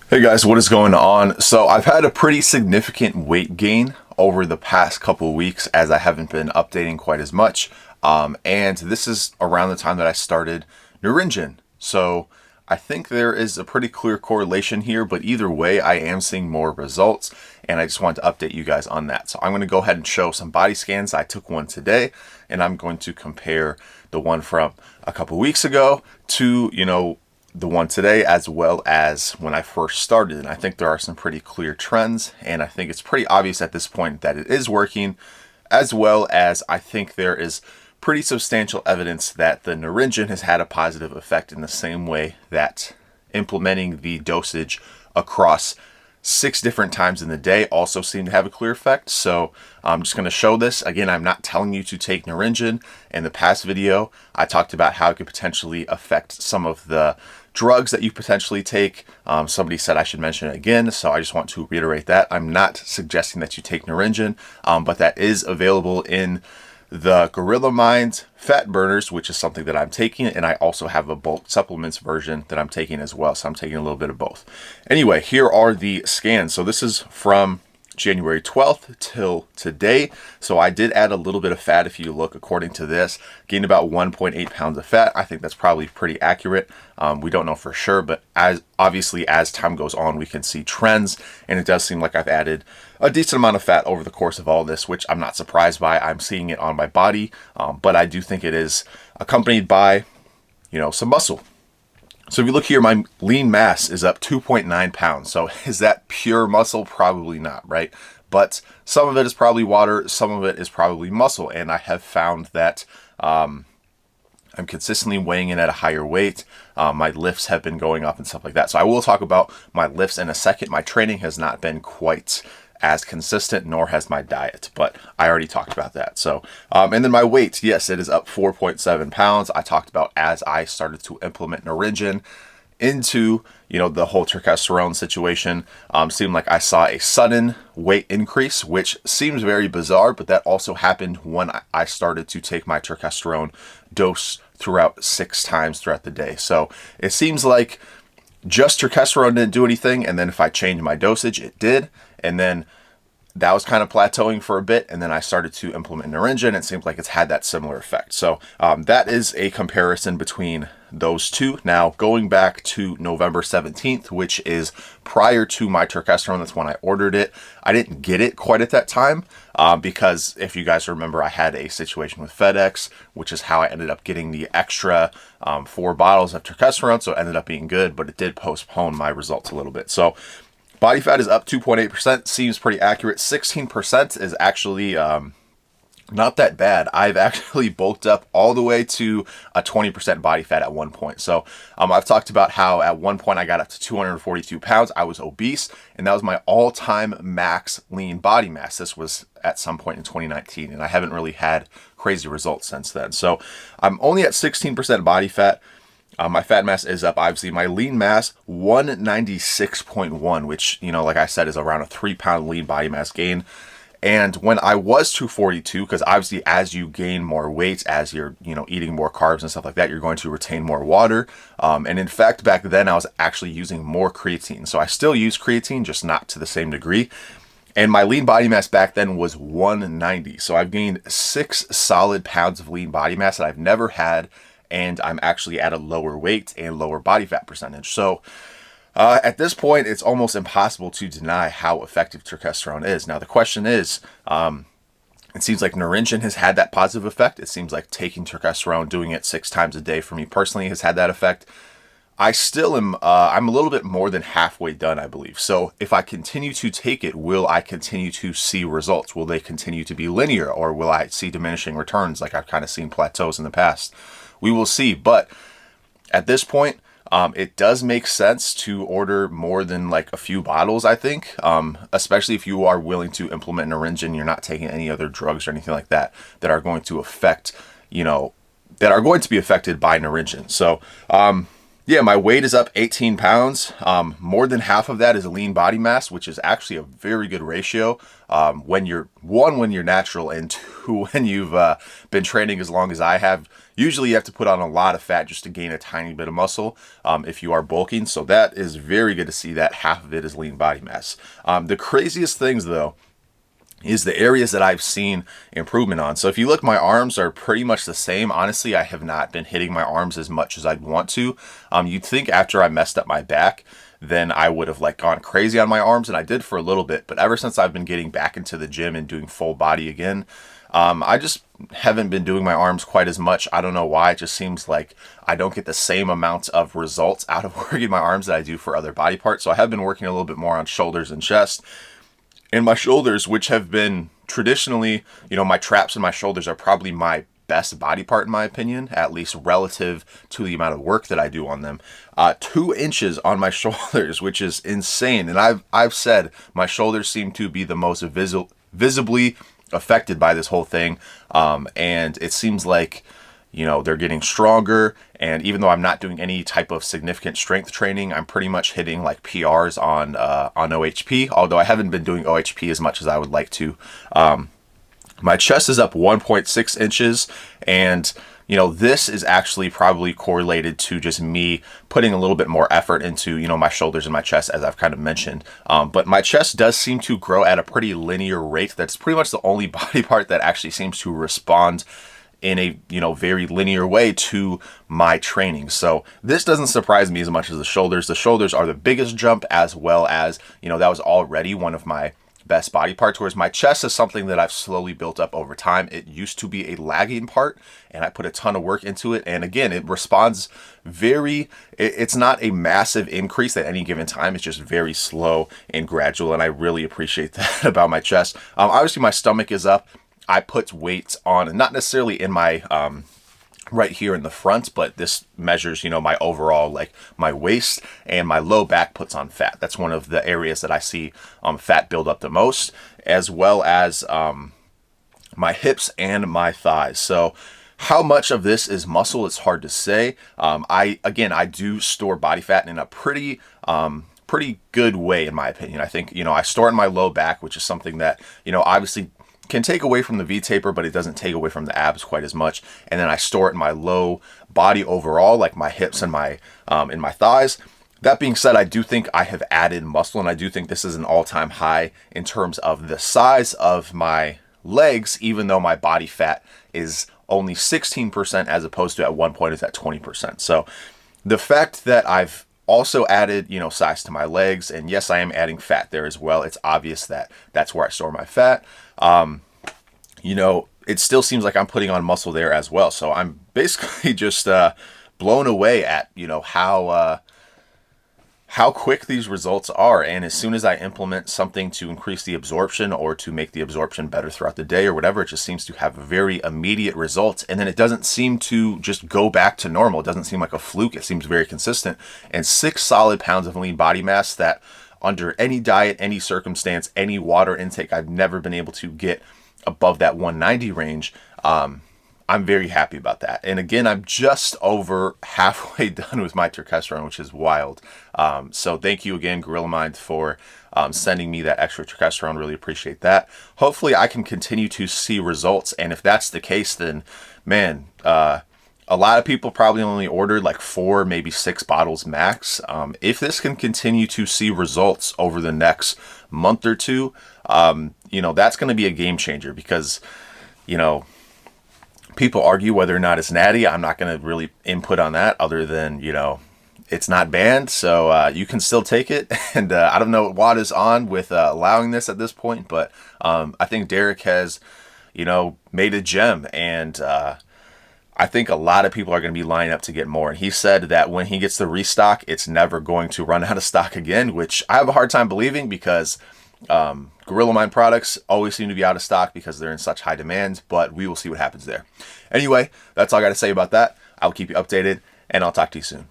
Hey guys, what is going on? So I've had a pretty significant weight gain over the past couple of weeks as I haven't been updating quite as much. And this is around the time that I started Nuringen. So I think there is a pretty clear correlation here, but either way, I am seeing more results and I just wanted to update you guys on that. So I'm going to go ahead and show some body scans. I took one today and I'm going to compare the one from a couple weeks ago to, the one today as well as when I first started. And I think there are some pretty clear trends, and I think it's pretty obvious at this point that it is working, as well as I think there is pretty substantial evidence that the Nuringen has had a positive effect in the same way that implementing the dosage across 6 different times in the day also seem to have a clear effect. So I'm just going to show this. Again, I'm not telling you to take Nuringen. In the past video, I talked about how it could potentially affect some of the drugs that you potentially take. Somebody said I should mention it again, so I just want to reiterate that. I'm not suggesting that you take Nuringen, but that is available in the Gorilla Mind fat burners, which is something that I'm taking, and I also have a bulk supplements version that I'm taking as well, so I'm taking a little bit of both. Anyway, here are the scans. So this is from January 12th till today. So I did add a little bit of fat. If you look according to this, gained about 1.8 pounds of fat. I think that's probably pretty accurate. We don't know for sure, but as time goes on, we can see trends, and it does seem like I've added a decent amount of fat over the course of all this, which I'm not surprised by. I'm seeing it on my body, but I do think it is accompanied by, some muscle. So if you look here, my lean mass is up 2.9 pounds. So is that pure muscle? Probably not, right? But some of it is probably water, some of it is probably muscle. And I have found that I'm consistently weighing in at a higher weight. My lifts have been going up and stuff like that. So I will talk about my lifts in a second. My training has not been quite as consistent, nor has my diet, but I already talked about that. So, and then my weight, yes, it is up 4.7 pounds. I talked about as I started to implement Nuringen into, the whole Turkesterone situation, seemed like I saw a sudden weight increase, which seems very bizarre, but that also happened when I started to take my Turkesterone dose throughout 6 times throughout the day. So it seems like just Turkesterone didn't do anything, and then if I changed my dosage, it did. And then that was kind of plateauing for a bit, and then I started to implement Nuringen. It seems like it's had that similar effect. So that is a comparison between those two. Now, going back to November 17th, which is prior to my Turkesterone, that's when I ordered it. I didn't get it quite at that time because if you guys remember, I had a situation with FedEx, which is how I ended up getting the extra 4 bottles of Turkesterone. So it ended up being good, but it did postpone my results a little bit. So body fat is up 2.8%, seems pretty accurate. 16% is actually not that bad. I've actually bulked up all the way to a 20% body fat at one point. So I've talked about how at one point I got up to 242 pounds. I was obese, and that was my all-time max lean body mass. This was at some point in 2019, and I haven't really had crazy results since then. So I'm only at 16% body fat. My fat mass is up, obviously. My lean mass, 196.1, which, like I said, is around a 3-pound lean body mass gain. And when I was 242, because obviously as you gain more weight, as you're, eating more carbs and stuff like that, you're going to retain more water. And in fact, back then I was actually using more creatine. So I still use creatine, just not to the same degree. And my lean body mass back then was 190. So I've gained 6 solid pounds of lean body mass that I've never had. And I'm actually at a lower weight and lower body fat percentage. So at this point, it's almost impossible to deny how effective Turkesterone is. Now, the question is, it seems like Nuringen has had that positive effect. It seems like taking Turkesterone, doing it 6 times a day for me personally has had that effect. I still am, I'm a little bit more than halfway done, I believe. So if I continue to take it, will I continue to see results? Will they continue to be linear, or will I see diminishing returns like I've kind of seen plateaus in the past? We will see, but at this point, it does make sense to order more than like a few bottles, I think, especially if you are willing to implement Nuringen. You're not taking any other drugs or anything like that that are going to affect, that are going to be affected by Nuringen. So, Yeah, my weight is up 18 pounds. More than half of that is lean body mass, which is actually a very good ratio. When you're natural, and two, when you've been training as long as I have. Usually you have to put on a lot of fat just to gain a tiny bit of muscle if you are bulking. So that is very good to see that half of it is lean body mass. The craziest things though is the areas that I've seen improvement on. So if you look, my arms are pretty much the same. Honestly, I have not been hitting my arms as much as I'd want to. You'd think after I messed up my back, then I would have like gone crazy on my arms, and I did for a little bit. But ever since I've been getting back into the gym and doing full body again, I just haven't been doing my arms quite as much. I don't know why. It just seems like I don't get the same amount of results out of working my arms that I do for other body parts. So I have been working a little bit more on shoulders and chest. And my shoulders, which have been traditionally, my traps and my shoulders are probably my best body part in my opinion, at least relative to the amount of work that I do on them. 2 inches on my shoulders, which is insane. And I've said my shoulders seem to be the most visibly affected by this whole thing. And it seems like, they're getting stronger. And even though I'm not doing any type of significant strength training, I'm pretty much hitting like PRs on OHP, although I haven't been doing OHP as much as I would like to. My chest is up 1.6 inches, and this is actually probably correlated to just me putting a little bit more effort into, my shoulders and my chest, as I've kind of mentioned. But my chest does seem to grow at a pretty linear rate. That's pretty much the only body part that actually seems to respond in a very linear way to my training. So this doesn't surprise me as much as the shoulders. The shoulders are the biggest jump, as well as that was already one of my best body parts, whereas my chest is something that I've slowly built up over time. It used to be a lagging part, and I put a ton of work into it, and again, it responds it's not a massive increase at any given time. It's just very slow and gradual, and I really appreciate that about my chest. Obviously my stomach is up. I put weights on, not necessarily in my right here in the front, but this measures, my overall, like my waist, and my low back puts on fat. That's one of the areas that I see fat build up the most, as well as my hips and my thighs. So how much of this is muscle, it's hard to say. I do store body fat in a pretty good way, in my opinion. I think, I store it in my low back, which is something that, obviously can take away from the V-taper, but it doesn't take away from the abs quite as much. And then I store it in my low body overall, like my hips and my in my thighs. That being said, I do think I have added muscle, and I do think this is an all-time high in terms of the size of my legs, even though my body fat is only 16% as opposed to at one point it's at 20%. So the fact that I've also added, size to my legs, and yes, I am adding fat there as well. It's obvious that that's where I store my fat. It still seems like I'm putting on muscle there as well. So I'm basically just blown away at, how quick these results are. And as soon as I implement something to increase the absorption or to make the absorption better throughout the day or whatever, it just seems to have very immediate results. And then it doesn't seem to just go back to normal. It doesn't seem like a fluke. It seems very consistent. And 6 solid pounds of lean body mass that under any diet, any circumstance, any water intake, I've never been able to get above that 190 range. I'm very happy about that. And again, I'm just over halfway done with my Turkesterone, which is wild. So thank you again, Gorilla Mind, for sending me that extra Turkesterone. Really appreciate that. Hopefully I can continue to see results. And if that's the case, then man, a lot of people probably only ordered like 4, maybe 6 bottles max. If this can continue to see results over the next month or two, that's going to be a game changer, because, people argue whether or not it's natty. I'm not going to really input on that other than, it's not banned. So you can still take it. And I don't know what Watt is on with allowing this at this point, but I think Derek has, made a gem. And I think a lot of people are going to be lining up to get more. And he said that when he gets the restock, it's never going to run out of stock again, which I have a hard time believing, because Gorilla Mind products always seem to be out of stock because they're in such high demand, but we will see what happens there. Anyway, that's all I got to say about that. I'll keep you updated, and I'll talk to you soon.